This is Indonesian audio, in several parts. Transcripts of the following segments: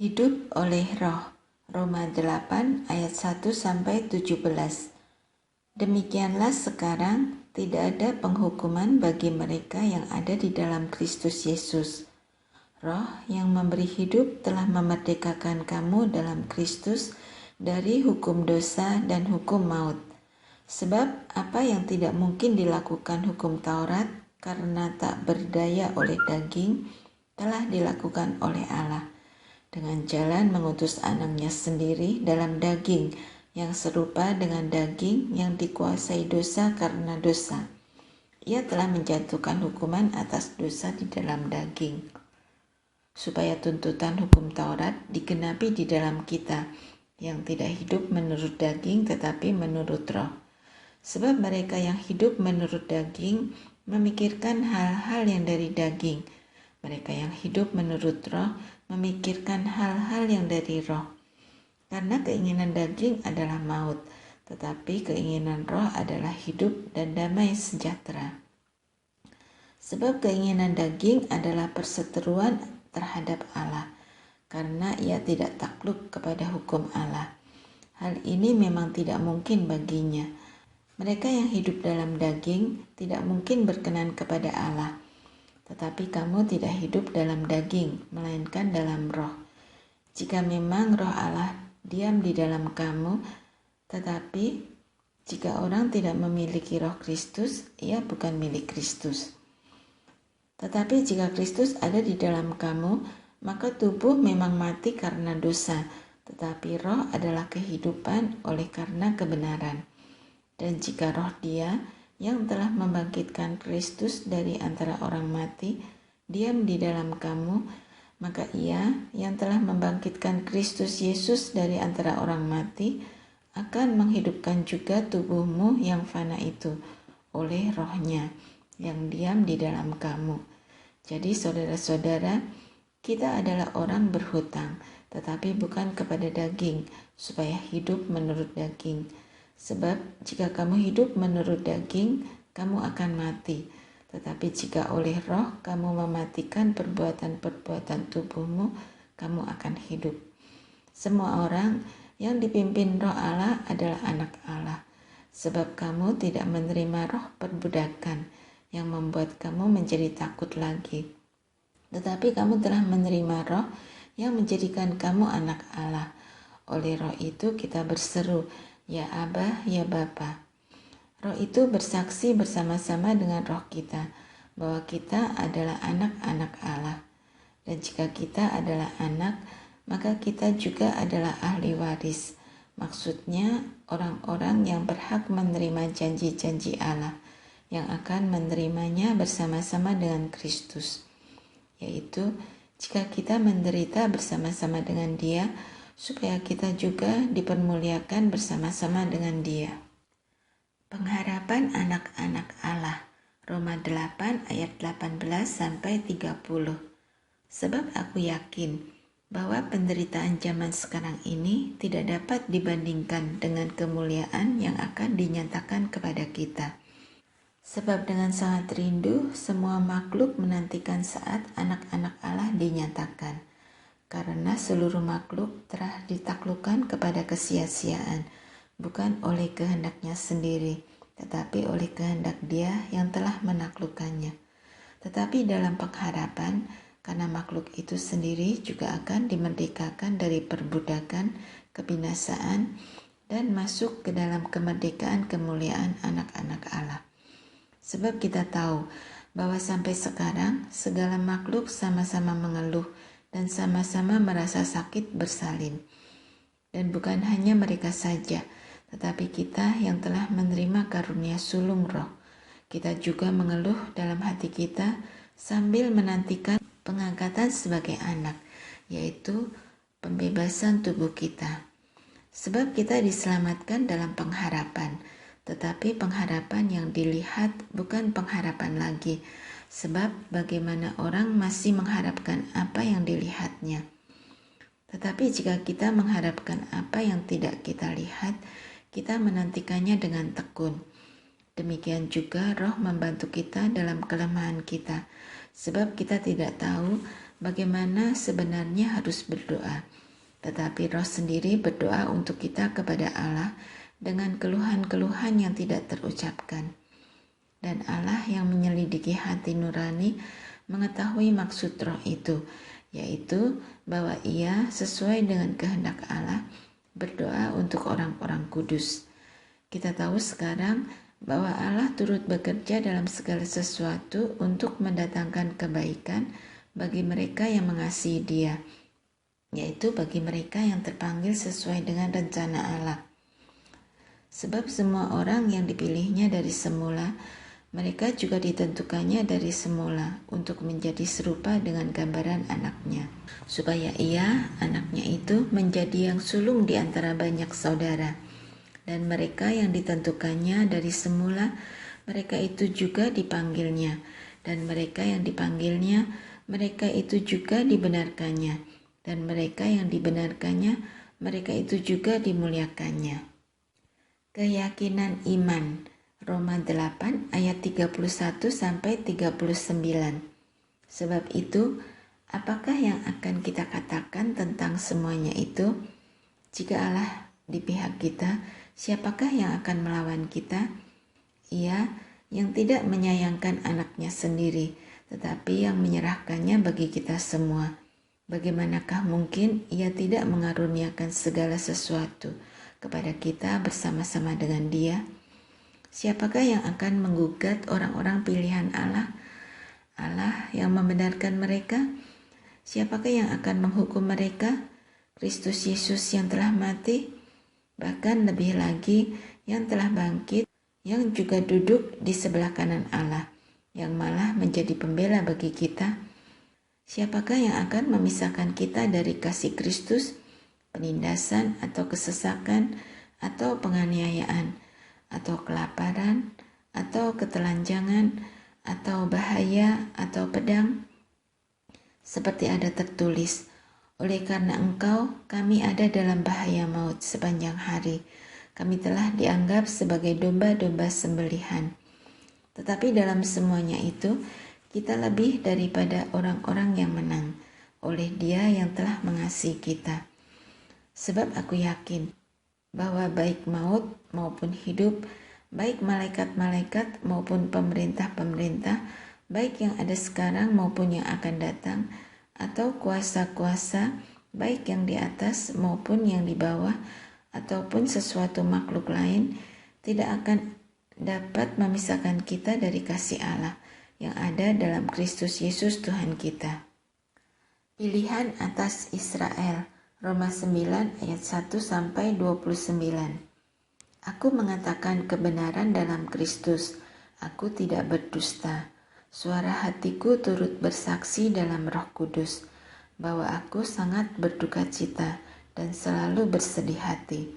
Hidup oleh Roh. Roma 8 ayat 1-17. Demikianlah sekarang tidak ada penghukuman bagi mereka yang ada di dalam Kristus Yesus. Roh yang memberi hidup telah memerdekakan kamu dalam Kristus dari hukum dosa dan hukum maut. Sebab apa yang tidak mungkin dilakukan hukum Taurat karena tak berdaya oleh daging, telah dilakukan oleh Allah dengan jalan mengutus anaknya sendiri dalam daging yang serupa dengan daging yang dikuasai dosa karena dosa. Ia telah menjatuhkan hukuman atas dosa di dalam daging, supaya tuntutan hukum Taurat digenapi di dalam kita yang tidak hidup menurut daging tetapi menurut Roh. Sebab mereka yang hidup menurut daging memikirkan hal-hal yang dari daging. Mereka yang hidup menurut Roh memikirkan hal-hal yang dari Roh. Karena keinginan daging adalah maut, tetapi keinginan Roh adalah hidup dan damai sejahtera. Sebab keinginan daging adalah perseteruan terhadap Allah, karena ia tidak takluk kepada hukum Allah. Hal ini memang tidak mungkin baginya. Mereka yang hidup dalam daging tidak mungkin berkenan kepada Allah. Tetapi kamu tidak hidup dalam daging, melainkan dalam Roh. Jika memang Roh Allah diam di dalam kamu, tetapi jika orang tidak memiliki Roh Kristus, ia bukan milik Kristus. Tetapi jika Kristus ada di dalam kamu, maka tubuh memang mati karena dosa, tetapi Roh adalah kehidupan oleh karena kebenaran. Dan jika Roh Dia yang telah membangkitkan Kristus dari antara orang mati diam di dalam kamu, maka Ia yang telah membangkitkan Kristus Yesus dari antara orang mati akan menghidupkan juga tubuhmu yang fana itu oleh Roh-Nya yang diam di dalam kamu. Jadi saudara-saudara, kita adalah orang berhutang, tetapi bukan kepada daging, supaya hidup menurut daging. Sebab jika kamu hidup menurut daging, kamu akan mati. Tetapi jika oleh Roh kamu mematikan perbuatan-perbuatan tubuhmu, kamu akan hidup. Semua orang yang dipimpin Roh Allah adalah anak Allah. Sebab kamu tidak menerima roh perbudakan yang membuat kamu menjadi takut lagi. Tetapi kamu telah menerima Roh yang menjadikan kamu anak Allah. Oleh Roh itu kita berseru, ya Abah, ya Bapa. Roh itu bersaksi bersama-sama dengan roh kita bahwa kita adalah anak-anak Allah. Dan jika kita adalah anak, maka kita juga adalah ahli waris. Maksudnya orang-orang yang berhak menerima janji-janji Allah, yang akan menerimanya bersama-sama dengan Kristus. Yaitu, jika kita menderita bersama-sama dengan Dia, supaya kita juga dipermuliakan bersama-sama dengan Dia. Pengharapan anak-anak Allah. Roma 8 ayat 18-30. Sebab aku yakin bahwa penderitaan zaman sekarang ini tidak dapat dibandingkan dengan kemuliaan yang akan dinyatakan kepada kita. Sebab dengan sangat rindu semua makhluk menantikan saat anak-anak Allah dinyatakan. Karena seluruh makhluk telah ditaklukkan kepada kesia-siaan, bukan oleh kehendaknya sendiri, tetapi oleh kehendak Dia yang telah menaklukkannya. Tetapi dalam pengharapan, karena makhluk itu sendiri juga akan dimerdekakan dari perbudakan, kebinasaan, dan masuk ke dalam kemerdekaan kemuliaan anak-anak Allah. Sebab kita tahu bahwa sampai sekarang segala makhluk sama-sama mengeluh dan sama-sama merasa sakit bersalin. Dan bukan hanya mereka saja, tetapi kita yang telah menerima karunia sulung Roh, kita juga mengeluh dalam hati kita sambil menantikan pengangkatan sebagai anak, yaitu pembebasan tubuh kita. Sebab kita diselamatkan dalam pengharapan, tetapi pengharapan yang dilihat bukan pengharapan lagi, sebab bagaimana orang masih mengharapkan apa yang dilihatnya. Tetapi jika kita mengharapkan apa yang tidak kita lihat, kita menantikannya dengan tekun. Demikian juga Roh membantu kita dalam kelemahan kita, sebab kita tidak tahu bagaimana sebenarnya harus berdoa. Tetapi Roh sendiri berdoa untuk kita kepada Allah dengan keluhan-keluhan yang tidak terucapkan. Dan Allah yang menyelidiki hati nurani mengetahui maksud Roh itu, yaitu bahwa Ia sesuai dengan kehendak Allah berdoa untuk orang-orang kudus. Kita tahu sekarang bahwa Allah turut bekerja dalam segala sesuatu untuk mendatangkan kebaikan bagi mereka yang mengasihi Dia, yaitu bagi mereka yang terpanggil sesuai dengan rencana Allah. Sebab semua orang yang dipilihnya dari semula, mereka juga ditentukannya dari semula untuk menjadi serupa dengan gambaran anaknya, supaya ia, anaknya itu, menjadi yang sulung di antara banyak saudara. Dan mereka yang ditentukannya dari semula, mereka itu juga dipanggilnya. Dan mereka yang dipanggilnya, mereka itu juga dibenarkannya. Dan mereka yang dibenarkannya, mereka itu juga dimuliakannya. Keyakinan iman, Roma 8 ayat 31-39. Sebab itu, apakah yang akan kita katakan tentang semuanya itu? Jika Allah di pihak kita, siapakah yang akan melawan kita? Ia yang tidak menyayangkan anaknya sendiri, tetapi yang menyerahkannya bagi kita semua. Bagaimanakah mungkin Ia tidak mengaruniakan segala sesuatu kepada kita bersama-sama dengan Dia? Siapakah yang akan menggugat orang-orang pilihan Allah? Allah yang membenarkan mereka? Siapakah yang akan menghukum mereka? Kristus Yesus yang telah mati? Bahkan lebih lagi yang telah bangkit, yang juga duduk di sebelah kanan Allah, yang malah menjadi pembela bagi kita. Siapakah yang akan memisahkan kita dari kasih Kristus? Penindasan atau kesesakan atau penganiayaan, atau kelaparan, atau ketelanjangan, atau bahaya, atau pedang? Seperti ada tertulis, oleh karena Engkau, kami ada dalam bahaya maut sepanjang hari. Kami telah dianggap sebagai domba-domba sembelihan. Tetapi dalam semuanya itu, kita lebih daripada orang-orang yang menang, oleh Dia yang telah mengasihi kita. Sebab aku yakin bahwa baik maut maupun hidup, baik malaikat-malaikat maupun pemerintah-pemerintah, baik yang ada sekarang maupun yang akan datang, atau kuasa-kuasa, baik yang di atas maupun yang di bawah, ataupun sesuatu makhluk lain, tidak akan dapat memisahkan kita dari kasih Allah yang ada dalam Kristus Yesus Tuhan kita. Pilihan atas Israel, Roma 9 ayat 1-29. Aku mengatakan kebenaran dalam Kristus, aku tidak berdusta. Suara hatiku turut bersaksi dalam Roh Kudus, bahwa aku sangat berduka cita dan selalu bersedih hati.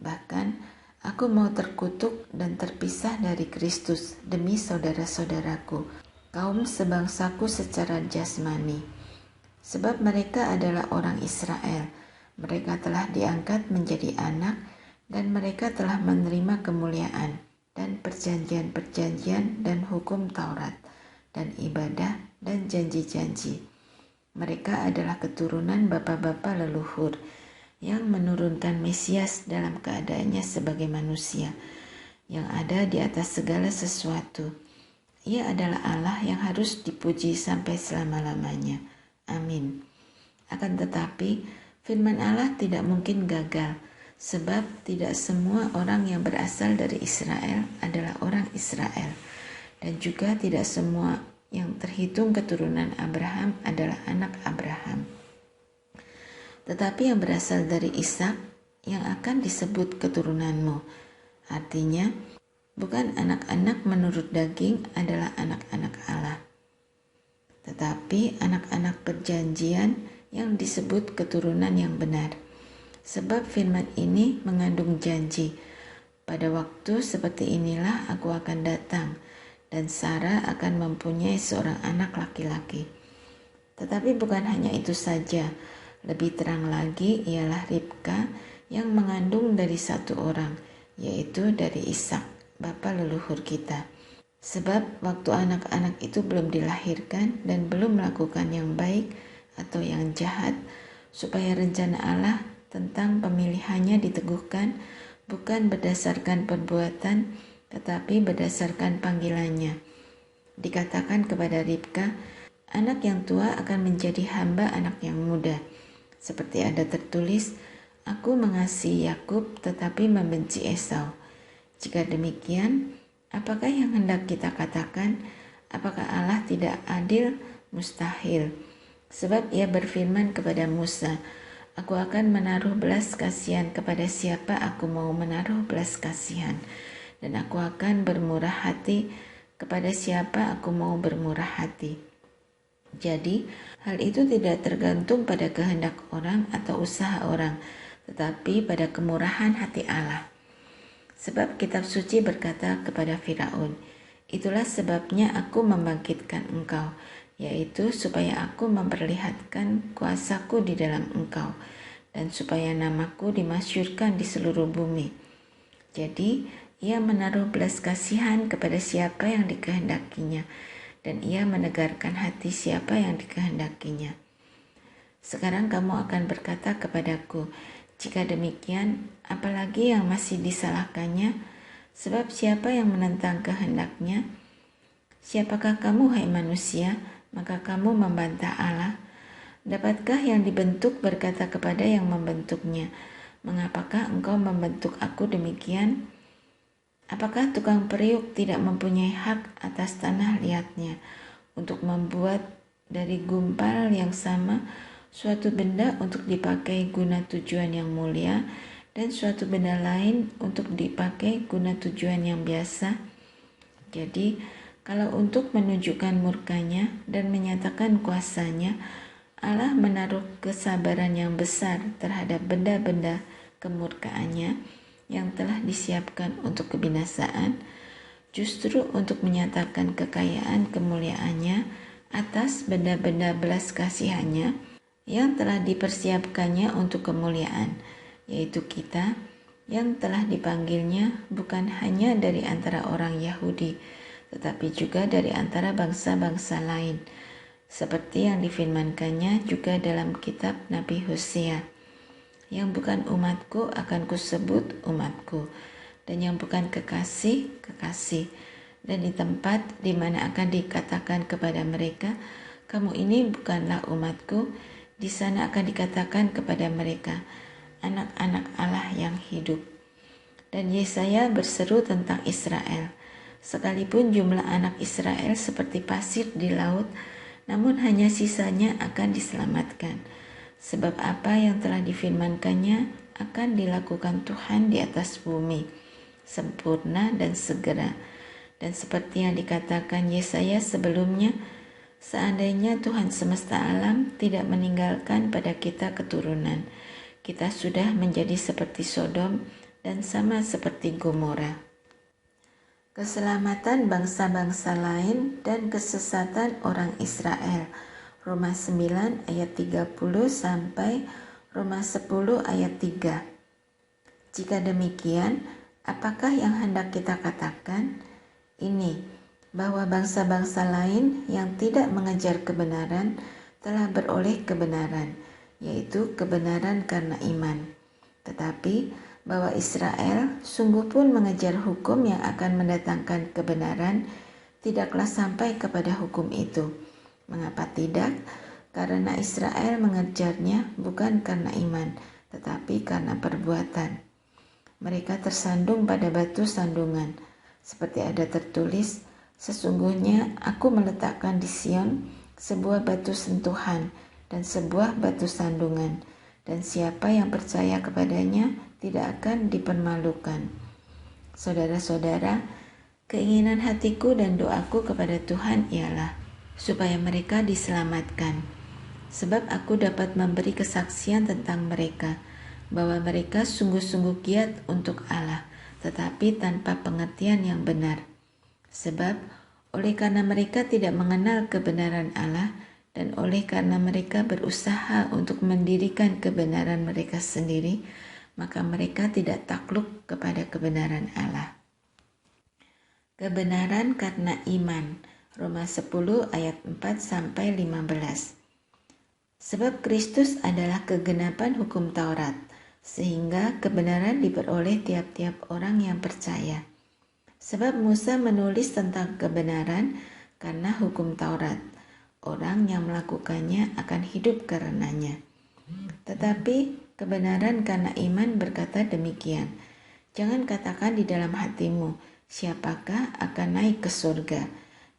Bahkan, aku mau terkutuk dan terpisah dari Kristus demi saudara-saudaraku, kaum sebangsaku secara jasmani. Sebab mereka adalah orang Israel, mereka telah diangkat menjadi anak, dan mereka telah menerima kemuliaan, dan perjanjian-perjanjian, dan hukum Taurat, dan ibadah, dan janji-janji. Mereka adalah keturunan bapa-bapa leluhur, yang menurunkan Mesias dalam keadaannya sebagai manusia, yang ada di atas segala sesuatu. Ia adalah Allah yang harus dipuji sampai selama-lamanya. Amin. Akan tetapi, firman Allah tidak mungkin gagal, sebab tidak semua orang yang berasal dari Israel adalah orang Israel, dan juga tidak semua yang terhitung keturunan Abraham adalah anak Abraham. Tetapi yang berasal dari Ishak yang akan disebut keturunanmu. Artinya, bukan anak-anak menurut daging adalah anak-anak Allah, tetapi anak-anak perjanjian yang disebut keturunan yang benar. Sebab firman ini mengandung janji, pada waktu seperti inilah aku akan datang, dan Sarah akan mempunyai seorang anak laki-laki. Tetapi bukan hanya itu saja, lebih terang lagi ialah Ribka yang mengandung dari satu orang, yaitu dari Ishak, bapa leluhur kita. Sebab waktu anak-anak itu belum dilahirkan dan belum melakukan yang baik, atau yang jahat, supaya rencana Allah tentang pemilihannya diteguhkan bukan berdasarkan perbuatan, tetapi berdasarkan panggilannya. Dikatakan kepada Ribka, anak yang tua akan menjadi hamba anak yang muda. Seperti ada tertulis, aku mengasihi Yakub tetapi membenci Esau. Jika demikian, apakah yang hendak kita katakan? Apakah Allah tidak adil? Mustahil. Sebab ia berfirman kepada Musa, aku akan menaruh belas kasihan kepada siapa aku mau menaruh belas kasihan, dan aku akan bermurah hati kepada siapa aku mau bermurah hati. Jadi, hal itu tidak tergantung pada kehendak orang atau usaha orang, tetapi pada kemurahan hati Allah. Sebab kitab suci berkata kepada Firaun, itulah sebabnya aku membangkitkan engkau, yaitu supaya aku memperlihatkan kuasaku di dalam engkau, dan supaya namaku dimasyhurkan di seluruh bumi. Jadi, ia menaruh belas kasihan kepada siapa yang dikehendakinya, dan ia menegarkan hati siapa yang dikehendakinya. Sekarang kamu akan berkata kepadaku, jika demikian, apalagi yang masih disalahkannya? Sebab siapa yang menentang kehendaknya? Siapakah kamu, hai manusia? Maka kamu membantah Allah. Dapatkah yang dibentuk berkata kepada yang membentuknya, mengapakah engkau membentuk aku demikian? Apakah tukang periuk tidak mempunyai hak atas tanah liatnya untuk membuat dari gumpal yang sama suatu benda untuk dipakai guna tujuan yang mulia dan suatu benda lain untuk dipakai guna tujuan yang biasa? Jadi, kalau untuk menunjukkan murkanya dan menyatakan kuasanya, Allah menaruh kesabaran yang besar terhadap benda-benda kemurkaannya yang telah disiapkan untuk kebinasaan, justru untuk menyatakan kekayaan kemuliaannya atas benda-benda belas kasihannya yang telah dipersiapkannya untuk kemuliaan, yaitu kita yang telah dipanggilnya bukan hanya dari antara orang Yahudi, tetapi juga dari antara bangsa-bangsa lain, seperti yang difirmankannya juga dalam kitab Nabi Hosea, yang bukan umatku akan kusebut umatku, dan yang bukan kekasih, kekasih. Dan di tempat di mana akan dikatakan kepada mereka, kamu ini bukanlah umatku, di sana akan dikatakan kepada mereka, anak-anak Allah yang hidup. Dan Yesaya berseru tentang Israel, sekalipun jumlah anak Israel seperti pasir di laut, namun hanya sisanya akan diselamatkan. Sebab apa yang telah difirmankannya akan dilakukan Tuhan di atas bumi, sempurna dan segera. Dan seperti yang dikatakan Yesaya sebelumnya, seandainya Tuhan semesta alam tidak meninggalkan pada kita keturunan, kita sudah menjadi seperti Sodom dan sama seperti Gomora. Keselamatan bangsa-bangsa lain dan kesesatan orang Israel. Roma 9 ayat 30 sampai Roma 10 ayat 3. Jika demikian, apakah yang hendak kita katakan? Ini, bahwa bangsa-bangsa lain yang tidak mengejar kebenaran telah beroleh kebenaran, yaitu kebenaran karena iman. Tetapi bahwa Israel sungguh pun mengejar hukum yang akan mendatangkan kebenaran, tidaklah sampai kepada hukum itu. Mengapa tidak? Karena Israel mengejarnya bukan karena iman, tetapi karena perbuatan. Mereka tersandung pada batu sandungan, seperti ada tertulis, sesungguhnya aku meletakkan di Sion sebuah batu sentuhan dan sebuah batu sandungan, dan siapa yang percaya kepadanya tidak akan dipermalukan. Saudara-saudara, keinginan hatiku dan doaku kepada Tuhan ialah supaya mereka diselamatkan. Sebab aku dapat memberi kesaksian tentang mereka, bahwa mereka sungguh-sungguh giat untuk Allah, tetapi tanpa pengertian yang benar. Sebab oleh karena mereka tidak mengenal kebenaran Allah, dan oleh karena mereka berusaha untuk mendirikan kebenaran mereka sendiri, maka mereka tidak takluk kepada kebenaran Allah. Kebenaran karena iman. Roma 10 ayat 4 sampai 15. Sebab Kristus adalah kegenapan hukum Taurat, sehingga kebenaran diperoleh tiap-tiap orang yang percaya. Sebab Musa menulis tentang kebenaran karena hukum Taurat. Orang yang melakukannya akan hidup karenanya. Tetapi kebenaran karena iman berkata demikian. Jangan katakan di dalam hatimu, siapakah akan naik ke surga,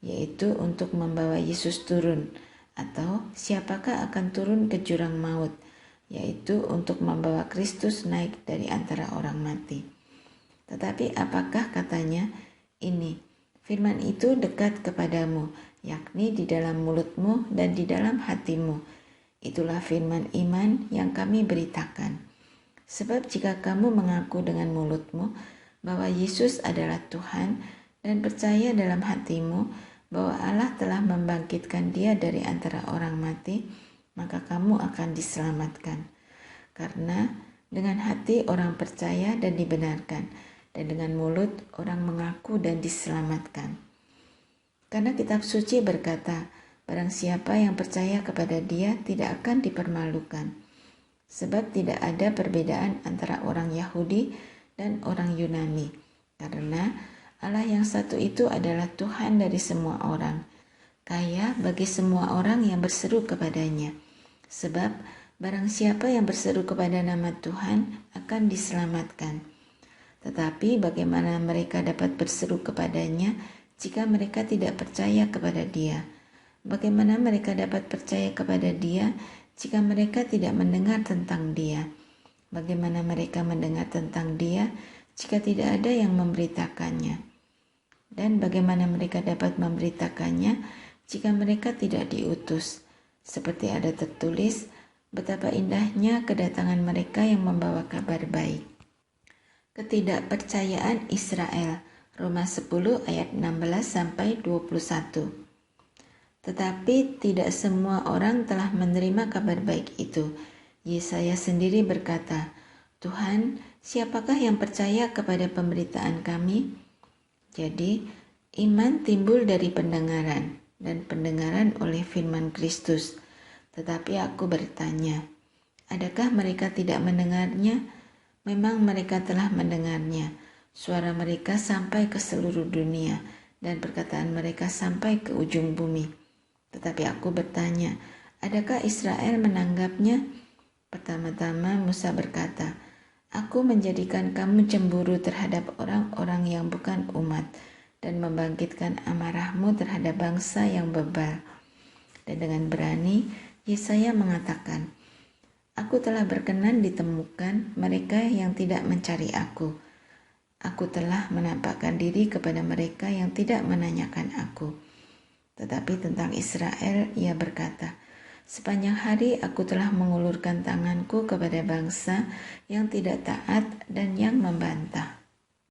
yaitu untuk membawa Yesus turun, atau siapakah akan turun ke jurang maut, yaitu untuk membawa Kristus naik dari antara orang mati. Tetapi apakah katanya ini, firman itu dekat kepadamu, yakni di dalam mulutmu dan di dalam hatimu. Itulah firman iman yang kami beritakan. Sebab jika kamu mengaku dengan mulutmu bahwa Yesus adalah Tuhan dan percaya dalam hatimu bahwa Allah telah membangkitkan Dia dari antara orang mati, maka kamu akan diselamatkan. Karena dengan hati orang percaya dan dibenarkan, dan dengan mulut orang mengaku dan diselamatkan. Karena kitab suci berkata, barang siapa yang percaya kepada Dia tidak akan dipermalukan. Sebab tidak ada perbedaan antara orang Yahudi dan orang Yunani, karena Allah yang satu itu adalah Tuhan dari semua orang, kaya bagi semua orang yang berseru kepadanya. Sebab barang siapa yang berseru kepada nama Tuhan akan diselamatkan. Tetapi bagaimana mereka dapat berseru kepadanya jika mereka tidak percaya kepada Dia? Bagaimana mereka dapat percaya kepada Dia jika mereka tidak mendengar tentang Dia? Bagaimana mereka mendengar tentang Dia jika tidak ada yang memberitakannya? Dan bagaimana mereka dapat memberitakannya jika mereka tidak diutus? Seperti ada tertulis, betapa indahnya kedatangan mereka yang membawa kabar baik. Ketidakpercayaan Israel, Roma 10 ayat 16-21. Tetapi tidak semua orang telah menerima kabar baik itu. Yesaya sendiri berkata, Tuhan, siapakah yang percaya kepada pemberitaan kami? Jadi, iman timbul dari pendengaran, dan pendengaran oleh firman Kristus. Tetapi aku bertanya, adakah mereka tidak mendengarnya? Memang mereka telah mendengarnya. Suara mereka sampai ke seluruh dunia, dan perkataan mereka sampai ke ujung bumi. Tetapi aku bertanya, adakah Israel menanggapnya? Pertama-tama Musa berkata, Aku menjadikan kamu cemburu terhadap orang-orang yang bukan umat, dan membangkitkan amarahmu terhadap bangsa yang bebal. Dan dengan berani, Yesaya mengatakan, Aku telah berkenan ditemukan mereka yang tidak mencari aku. Aku telah menampakkan diri kepada mereka yang tidak menanyakan aku. Tetapi tentang Israel, ia berkata, Sepanjang hari aku telah mengulurkan tanganku kepada bangsa yang tidak taat dan yang membantah.